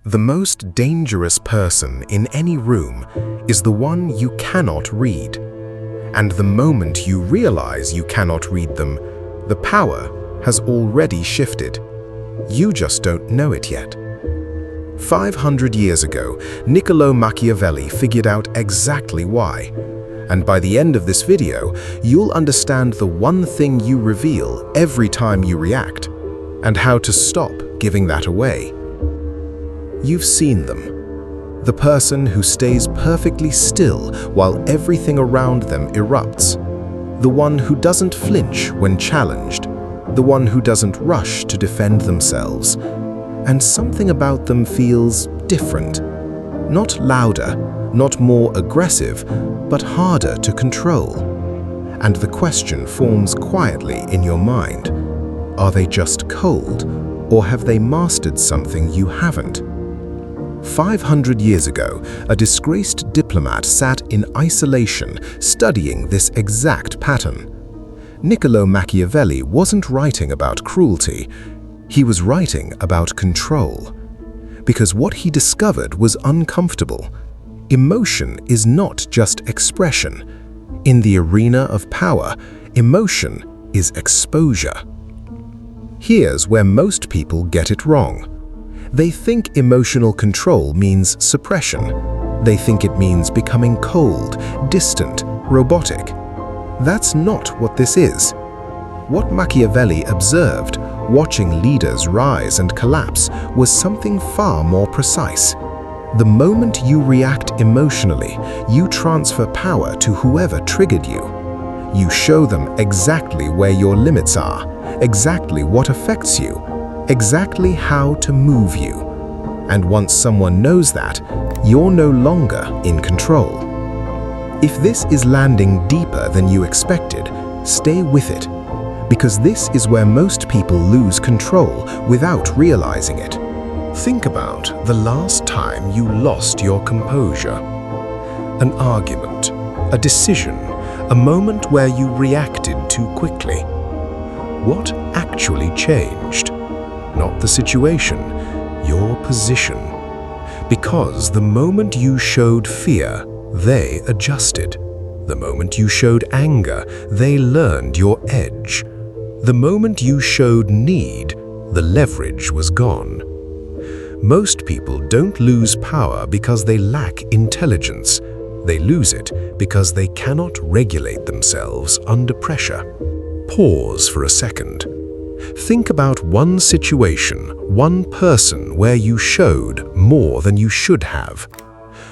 The most dangerous person in any room is the one you cannot read. And the moment you realize you cannot read them, the power has already shifted. You just don't know it yet. 500 years ago, Niccolò Machiavelli figured out exactly why. And by the end of this video, you'll understand the one thing you reveal every time you react, and how to stop giving that away. You've seen them. The person who stays perfectly still while everything around them erupts. The one who doesn't flinch when challenged. The one who doesn't rush to defend themselves. And something about them feels different. Not louder, not more aggressive, but harder to control. And the question forms quietly in your mind. Are they just cold, or have they mastered something you haven't? 500 years ago, a disgraced diplomat sat in isolation studying this exact pattern. Niccolò Machiavelli wasn't writing about cruelty. He was writing about control. Because what he discovered was uncomfortable. Emotion is not just expression. In the arena of power, emotion is exposure. Here's where most people get it wrong. They think emotional control means suppression. They think it means becoming cold, distant, robotic. That's not what this is. What Machiavelli observed, watching leaders rise and collapse, was something far more precise. The moment you react emotionally, you transfer power to whoever triggered you. You show them exactly where your limits are, exactly what affects you, exactly how to move you. And once someone knows that, you're no longer in control. If this is landing deeper than you expected, stay with it. Because this is where most people lose control without realizing it. Think about the last time you lost your composure. An argument, a decision, a moment where you reacted too quickly. What actually changed? Not the situation, your position. Because the moment you showed fear, they adjusted. The moment you showed anger, they learned your edge. The moment you showed need, the leverage was gone. Most people don't lose power because they lack intelligence. They lose it because they cannot regulate themselves under pressure. Pause for a second. Think about one situation, one person where you showed more than you should have.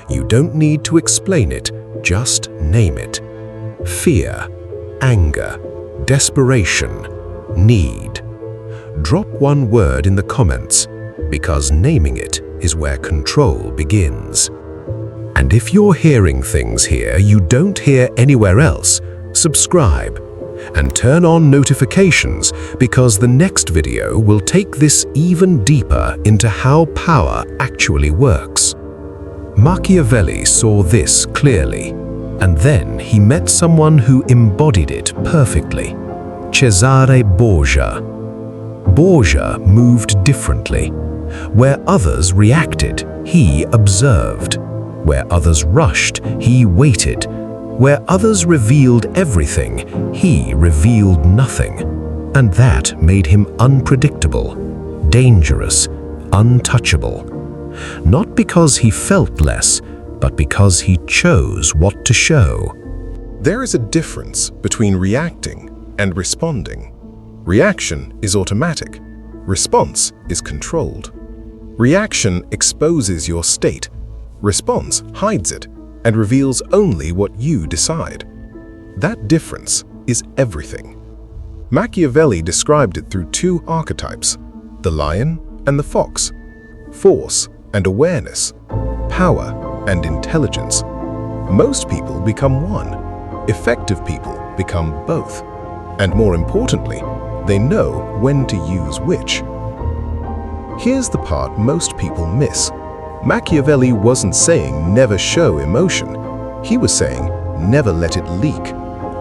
You don't need to explain it, just name it. Fear, anger, desperation, need. Drop one word in the comments, because naming it is where control begins. And if you're hearing things here you don't hear anywhere else, subscribe and turn on notifications, because the next video will take this even deeper into how power actually works. Machiavelli saw this clearly, and then he met someone who embodied it perfectly. Cesare Borgia. Borgia moved differently. Where others reacted, he observed. Where others rushed, he waited. Where others revealed everything, he revealed nothing. And that made him unpredictable, dangerous, untouchable. Not because he felt less, but because he chose what to show. There is a difference between reacting and responding. Reaction is automatic. Response is controlled. Reaction exposes your state. Response hides it and reveals only what you decide. That difference is everything. Machiavelli described it through two archetypes, the lion and the fox, force and awareness, power and intelligence. Most people become one. Effective people become both. And more importantly, they know when to use which. Here's the part most people miss. Machiavelli wasn't saying never show emotion. He was saying never let it leak.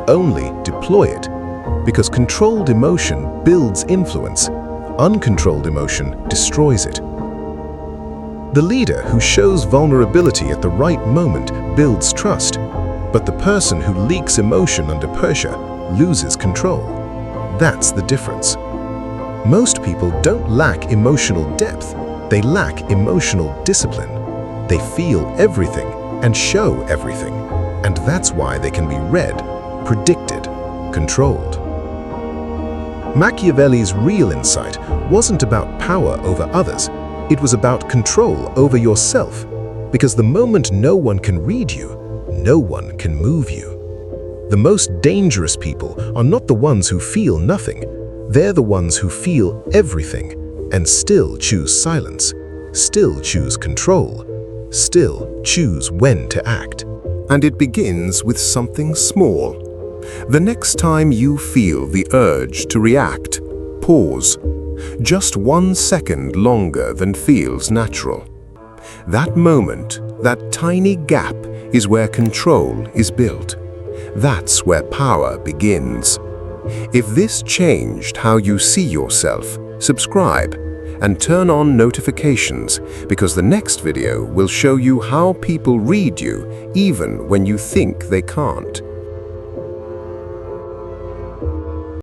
Only deploy it. Because controlled emotion builds influence. Uncontrolled emotion destroys it. The leader who shows vulnerability at the right moment builds trust, but the person who leaks emotion under pressure loses control. That's the difference. Most people don't lack emotional depth, they lack emotional discipline. They feel everything and show everything, and that's why they can be read, predicted, controlled. Machiavelli's real insight wasn't about power over others, it was about control over yourself, because the moment no one can read you, no one can move you. The most dangerous people are not the ones who feel nothing, they're the ones who feel everything and still choose silence, still choose control, still choose when to act. And it begins with something small. The next time you feel the urge to react, pause. Just 1 second longer than feels natural. That moment, that tiny gap, is where control is built. That's where power begins. If this changed how you see yourself, subscribe and turn on notifications, because the next video will show you how people read you even when you think they can't.